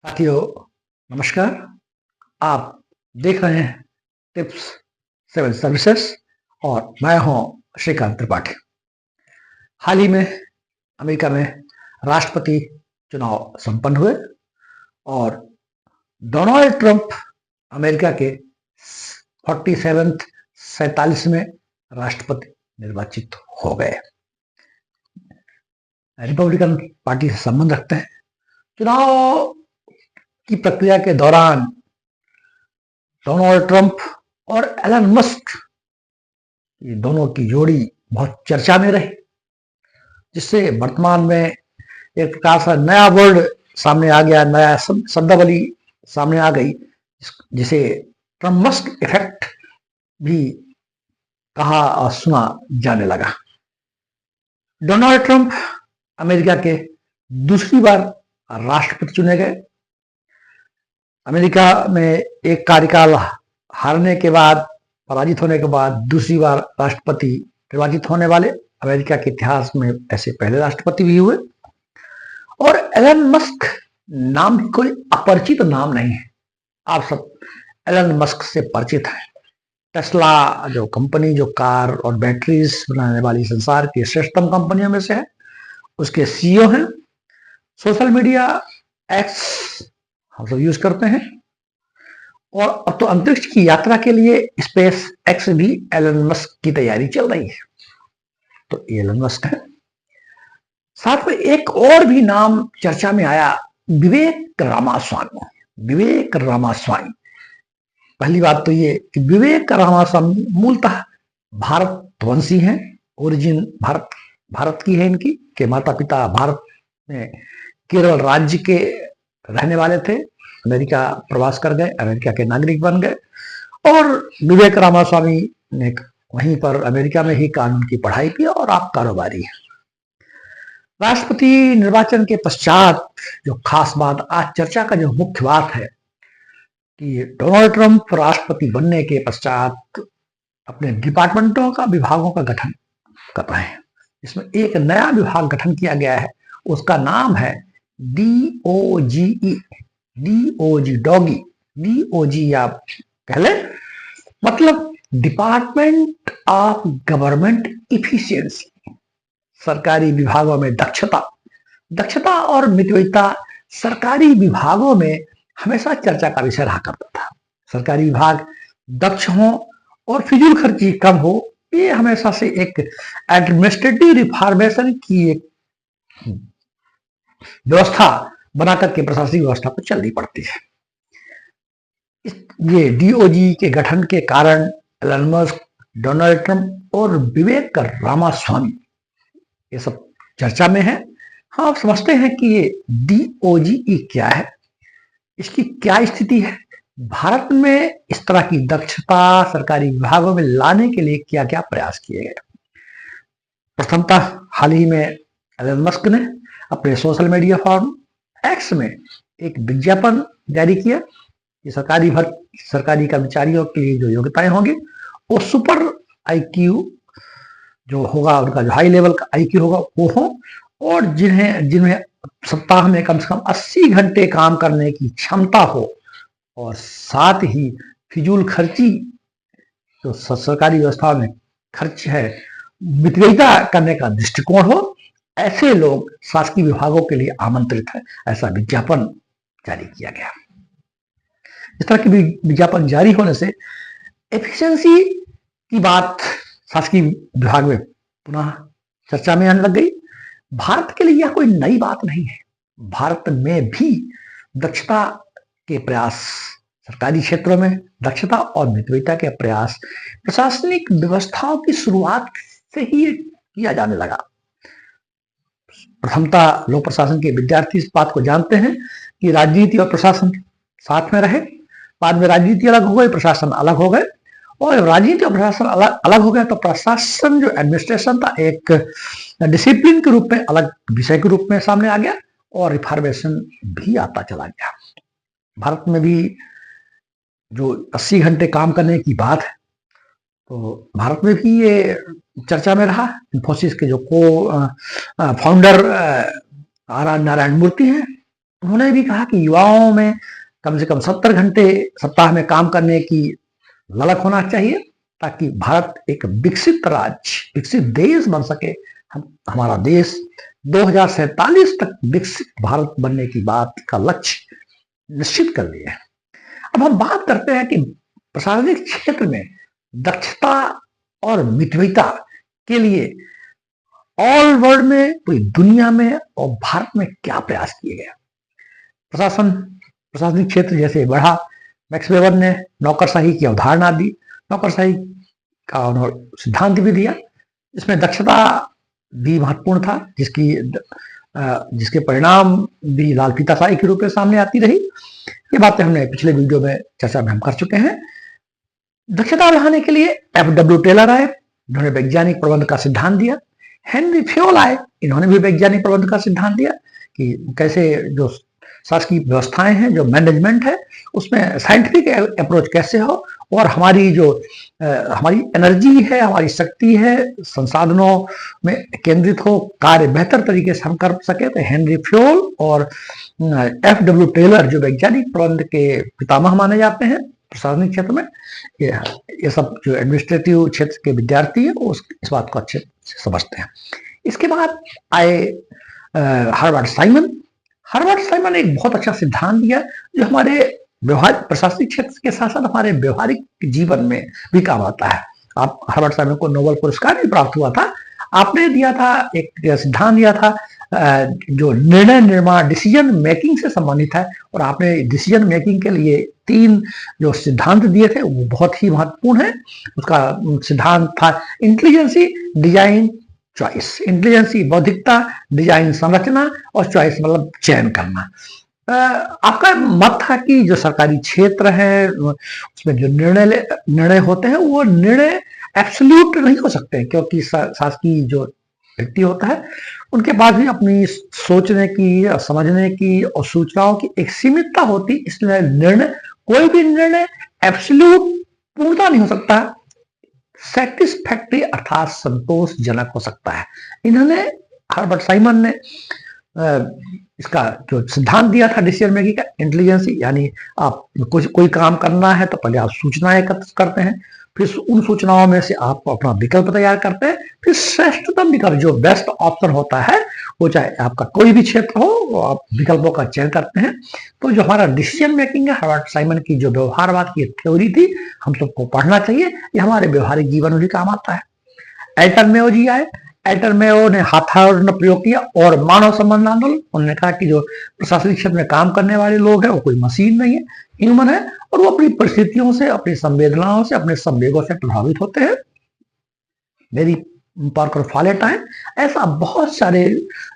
साथियों नमस्कार। आप देख रहे हैं टिप्स सिविल सर्विसेज और मैं हूं श्रीकांत त्रिपाठी। हाल ही में अमेरिका में राष्ट्रपति चुनाव संपन्न हुए और डोनाल्ड ट्रंप अमेरिका के 47वें राष्ट्रपति निर्वाचित हो गए। रिपब्लिकन पार्टी से संबंध रखते हैं। चुनाव की प्रक्रिया के दौरान डोनाल्ड ट्रंप और एलन मस्क ये दोनों की जोड़ी बहुत चर्चा में रही, जिससे वर्तमान में एक प्रकार से नया वर्ड सामने आ गया, नया शब्दावली सामने आ गई, जिसे ट्रंप मस्क इफेक्ट भी कहा और सुना जाने लगा। डोनाल्ड ट्रंप अमेरिका के दूसरी बार राष्ट्रपति चुने गए। अमेरिका में एक कार्यकाल हारने के बाद, पराजित होने के बाद दूसरी बार राष्ट्रपति निर्वाचित होने वाले अमेरिका के इतिहास में ऐसे पहले राष्ट्रपति भी हुए। और एलन मस्क नाम भी कोई अपरिचित नाम नहीं है। आप सब एलन मस्क से परिचित हैं। टेस्ला जो कंपनी, जो कार और बैटरीज बनाने वाली संसार की श्रेष्ठतम कंपनियों में से है, उसके सीईओ हैं। सोशल मीडिया एक्स हम सब यूज करते हैं और अब तो अंतरिक्ष की यात्रा के लिए स्पेस एक्स भी एलन मस्क की तैयारी चल रही है। तो एलन मस्क है। साथ में एक और भी नाम चर्चा में आया, विवेक रामास्वामी। विवेक रामास्वामी, पहली बात तो ये कि विवेक रामास्वामी मूलतः भारतवंशी हैं। ओरिजिन भारत की है इनकी, के माता पिता भारत में केरल राज्य के रहने वाले थे। अमेरिका प्रवास कर गए, अमेरिका के नागरिक बन गए और विवेक रामास्वामी ने वहीं पर अमेरिका में ही कानून की पढ़ाई की और आप कारोबारी हैं। राष्ट्रपति निर्वाचन के पश्चात जो खास बात, आज चर्चा का जो मुख्य बात है कि डोनाल्ड ट्रंप राष्ट्रपति बनने के पश्चात अपने डिपार्टमेंटों का, विभागों का गठन कर रहे हैं। इसमें एक नया विभाग गठन किया गया है, उसका नाम है DOGE, डॉगी, DOG आप कह ले, मतलब डिपार्टमेंट ऑफ गवर्नमेंट इफिशियंसी। सरकारी विभागों में दक्षता और मितव्ययिता सरकारी विभागों में हमेशा चर्चा का विषय रहा करता था। सरकारी विभाग दक्ष हो और फिजूल खर्ची कम हो, ये हमेशा से एक एडमिनिस्ट्रेटिव रिफॉर्मेशन की एक व्यवस्था बनाकर के प्रशासनिक व्यवस्था को चलनी पड़ती है। ये DOG के गठन के कारण एलन मस्क, डोनाल्ड ट्रंप और विवेक रामास्वामी ये सब चर्चा में है। हाँ, आप समझते हैं कि ये DOGE क्या है, इसकी क्या स्थिति है, भारत में इस तरह की दक्षता सरकारी विभागों में लाने के लिए क्या क्या प्रयास किए गए। प्रथमतः हाल ही में एलन मस्क ने अपने सोशल मीडिया फॉर्म एक्स में एक विज्ञापन जारी किया कि सरकारी कर्मचारियों के लिए जो योग्यताएं होंगी वो सुपर IQ जो होगा, उनका जो हाई लेवल का IQ होगा वो हो, और जिन्हें सप्ताह में कम से कम 80 घंटे काम करने की क्षमता हो और साथ ही फिजूल खर्ची जो सरकारी व्यवस्था में खर्च है, मितव्ययिता करने का दृष्टिकोण हो, ऐसे लोग शासकीय विभागों के लिए आमंत्रित है। ऐसा विज्ञापन जारी किया गया। इस तरह की विज्ञापन जारी होने से एफिशिएंसी की बात शासकीय विभाग में पुनः चर्चा में आने लग गई। भारत के लिए यह कोई नई बात नहीं है। भारत में भी दक्षता के प्रयास, सरकारी क्षेत्रों में दक्षता और मितव्ययिता के प्रयास प्रशासनिक व्यवस्थाओं की शुरुआत से ही किया जाने लगा। प्रथमतः लोक प्रशासन के विद्यार्थी इस बात को जानते हैं कि राजनीति और प्रशासन साथ में रहे। बाद में राजनीति अलग हो गई, प्रशासन अलग हो गए, और राजनीति और प्रशासन अलग हो गए तो प्रशासन जो एडमिनिस्ट्रेशन था एक डिसिप्लिन के रूप में, अलग विषय के रूप में सामने आ गया और रिफॉर्मेशन भी आता चला गया। भारत में भी जो 80 घंटे काम करने की बात है, तो भारत में भी ये चर्चा में रहा। इन्फोसिस के जो फाउंडर आर नारायण मूर्ति हैं, उन्होंने भी कहा कि युवाओं में कम से कम 70 घंटे सप्ताह में काम करने की ललक होना चाहिए, ताकि भारत एक विकसित राज्य, विकसित देश बन सके। हमारा देश 2047 तक विकसित भारत बनने की बात का लक्ष्य निश्चित कर लिया है। अब हम बात करते हैं कि प्रशासनिक क्षेत्र में दक्षता और मितव्ययिता के लिए ऑल वर्ल्ड में, पूरी दुनिया में और भारत में क्या प्रयास किए गए। प्रशासनिक क्षेत्र जैसे बढ़ा, मैक्स वेबर ने नौकरशाही की अवधारणा दी, नौकरशाही का उन्होंने सिद्धांत भी दिया। इसमें दक्षता भी महत्वपूर्ण था, जिसके परिणाम भी लाल फीताशाही के रूप में सामने आती रही। ये बातें हमने पिछले वीडियो में चर्चा में हम कर चुके हैं। दक्षता बढ़ाने के लिए FW टेलर आए, इन्होंने वैज्ञानिक प्रबंध का सिद्धांत दिया। हेनरी फ्योल आए, इन्होंने भी वैज्ञानिक प्रबंध का सिद्धांत दिया कि कैसे जो शासकीय व्यवस्थाएं हैं, जो मैनेजमेंट है, उसमें साइंटिफिक अप्रोच कैसे हो और हमारी जो हमारी एनर्जी है, हमारी शक्ति है, संसाधनों में केंद्रित हो, कार्य बेहतर तरीके से हम कर सके। तो हेनरी फ्योल और FW टेलर जो वैज्ञानिक प्रबंध के पितामह माने जाते हैं प्रशासनिक क्षेत्र में, ये सब जो एडमिनिस्ट्रेटिव क्षेत्र के विद्यार्थी है वो इस बात को अच्छे से समझते हैं। इसके बाद आए हर्बर्ट साइमन ने एक बहुत अच्छा सिद्धांत दिया जो हमारे व्यवहारिक प्रशासनिक क्षेत्र के साथ साथ हमारे व्यवहारिक जीवन में भी काम आता है। आप हर्बर्ट साइमन को नोबेल पुरस्कार भी प्राप्त हुआ था। आपने दिया था, एक सिद्धांत दिया था जो निर्णय निर्माण, डिसीजन मेकिंग से संबंधित है, और आपने डिसीजन मेकिंग के लिए 3 जो सिद्धांत दिए थे वो बहुत ही महत्वपूर्ण है। उसका सिद्धांत था इंटेलिजेंसी, डिजाइन, चॉइस। इंटेलिजेंसी बौद्धिकता, डिजाइन संरचना, और चॉइस मतलब चयन करना। आपका मत था कि जो सरकारी क्षेत्र है उसमें जो निर्णय होते हैं वो निर्णय एब्सोल्यूट नहीं हो सकते, क्योंकि शासकीय जो व्यक्ति होता है उनके पास भी अपनी सोचने की, समझने की और सूचनाओं की एक सीमितता होती, इसलिए कोई भी निर्णय एब्सोल्यूट पूर्णता नहीं हो सकता, सेटिस्फैक्टरी अर्थात संतोषजनक हो सकता है। इन्होंने हर्बर्ट साइमन ने इसका जो सिद्धांत दिया था डिसीजन मेकिंग का, इंटेलिजेंसी, यानी आप कोई काम करना है तो पहले आप सूचनाएं एकत्र करते हैं, फिर उन सूचनाओं में से आप अपना विकल्प तैयार करते हैं, फिर श्रेष्ठतम विकल्प जो बेस्ट ऑप्शन होता है, वो चाहे आपका कोई भी क्षेत्र हो, वो आप विकल्पों का चयन करते हैं। तो जो हमारा डिसीजन मेकिंग है, हर्बर्ट साइमन की जो व्यवहारवाद की थ्योरी थी, हम सबको पढ़ना चाहिए, ये हमारे व्यवहारिक जीवन में भी काम आता है। एल्टर मेयो जी आए, एल्टर मेयो ने हाथाओं प्रयोग किया और मानव संबंध आंदोलन। उन्होंने कहा कि जो प्रशासनिक क्षेत्र में काम करने वाले लोग हैं वो कोई मशीन नहीं है, ह्यूमन है, और वो अपनी परिस्थितियों से, अपनी संवेदनाओं से, अपने संवेगों से प्रभावित होते हैं। मेरी पार्कर फॉलेट आए, ऐसा बहुत सारे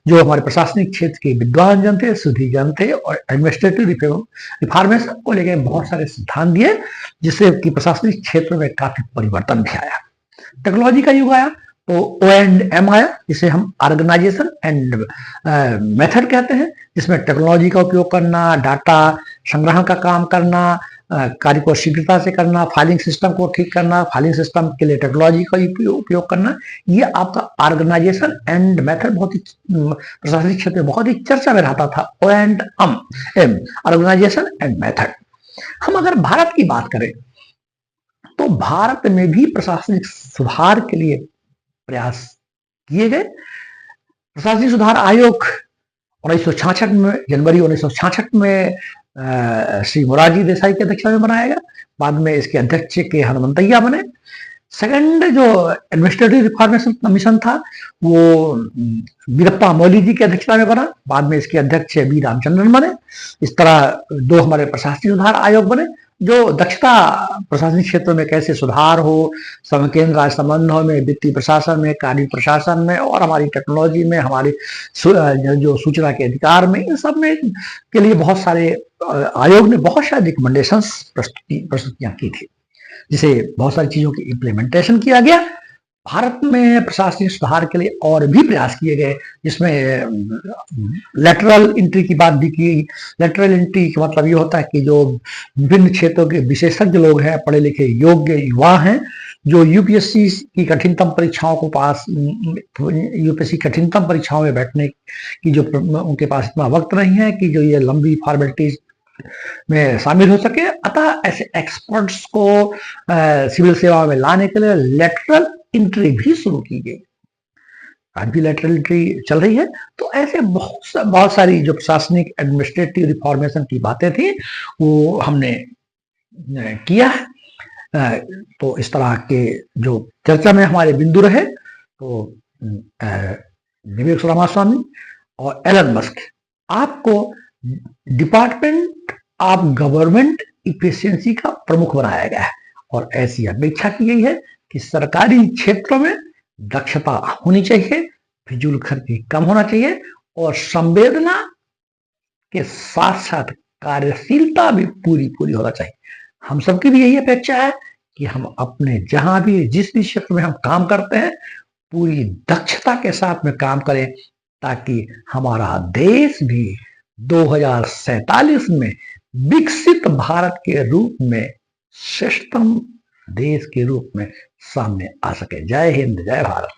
जो हमारे प्रशासनिक क्षेत्र के विद्वान जन थे, सुधी जन थे, और एडमिनिस्ट्रेटिव रिफॉर्मेशन को लेकर बहुत सारे सिद्धांत दिए, जिससे कि प्रशासनिक क्षेत्र में काफी परिवर्तन भी आया। टेक्नोलॉजी का युग आया तो O&M आया, जिसे हम ऑर्गेनाइजेशन एंड मेथड कहते हैं, जिसमें टेक्नोलॉजी का उपयोग करना, डाटा संग्रहण का काम करना, कार्य को शीघ्रता से करना, फाइलिंग सिस्टम को ठीक करना, फाइलिंग सिस्टम के लिए टेक्नोलॉजी का उपयोग करना, ये आपका ऑर्गेनाइजेशन एंड मेथड बहुत ही प्रशासनिक क्षेत्र में बहुत ही चर्चा में रहता था। O&M, organisation and method. हम अगर भारत की बात करें तो भारत में भी प्रशासनिक सुधार के लिए प्रयास किए गए। प्रशासनिक सुधार आयोग 1966 में, जनवरी 1966 में श्री मोरारजी देसाई की अध्यक्षता में बनाया गया। बाद में इसके अध्यक्ष के हनुमंतैया बने। सेकंड जो एडमिनिस्ट्रेटिव रिफॉर्मेशन कमीशन था वो वीरप्पा मोइली जी की अध्यक्षता में बना। बाद में इसके अध्यक्ष बी रामचंद्रन बने। इस तरह 2 हमारे प्रशासनिक सुधार आयोग बने जो दक्षता प्रशासनिक क्षेत्र में कैसे सुधार हो, समकेंद्र राज्य संबंधों में, वित्तीय प्रशासन में, कार्य प्रशासन में, और हमारी टेक्नोलॉजी में, हमारी जो सूचना के अधिकार में, इन सब में के लिए बहुत सारे आयोग ने बहुत सारे रिकमेंडेशंस प्रस्तुतियां की थी, जिसे बहुत सारी चीजों की इम्प्लीमेंटेशन किया गया। भारत में प्रशासनिक सुधार के लिए और भी प्रयास किए गए, जिसमें लेटरल एंट्री की बात भी की। लेटरल एंट्री का मतलब ये होता है कि जो विभिन्न क्षेत्रों के विशेषज्ञ लोग हैं, पढ़े लिखे योग्य युवा हैं, जो यूपीएससी की कठिनतम परीक्षाओं को पास यूपीएससी कठिनतम परीक्षाओं में बैठने की जो उनके पास इतना वक्त नहीं है कि जो ये लंबी फॉर्मेलिटीज में शामिल हो सके, अतः ऐसे एक्सपर्ट्स को सिविल सेवा में लाने के लिए लेटरल एंट्री भी शुरू की गई। आज भी लेटरल एंट्री चल रही है। तो ऐसे बहुत सारी जो प्रशासनिक एडमिनिस्ट्रेटिव रिफॉर्मेशन की बातें थी वो हमने किया है। तो इस तरह के जो चर्चा में हमारे बिंदु रहे, तो विवेक रामास्वामी और एलन मस्क, आपको डिपार्टमेंट ऑफ गवर्नमेंट इफिशिएंसी का प्रमुख बनाया गया है और ऐसी अपेक्षा की गई है कि सरकारी क्षेत्रों में दक्षता होनी चाहिए, फिजूल खर्ची कम होना चाहिए और संवेदना के साथ साथ कार्यशीलता भी पूरी होना चाहिए। हम सबकी भी यही अपेक्षा है कि हम अपने जहां भी जिस भी क्षेत्र में हम काम करते हैं पूरी दक्षता के साथ में काम करें, ताकि हमारा देश भी 2047 में विकसित भारत के रूप में श्रेष्ठतम देश के रूप में सामने आ सके। जय हिंद, जय भारत।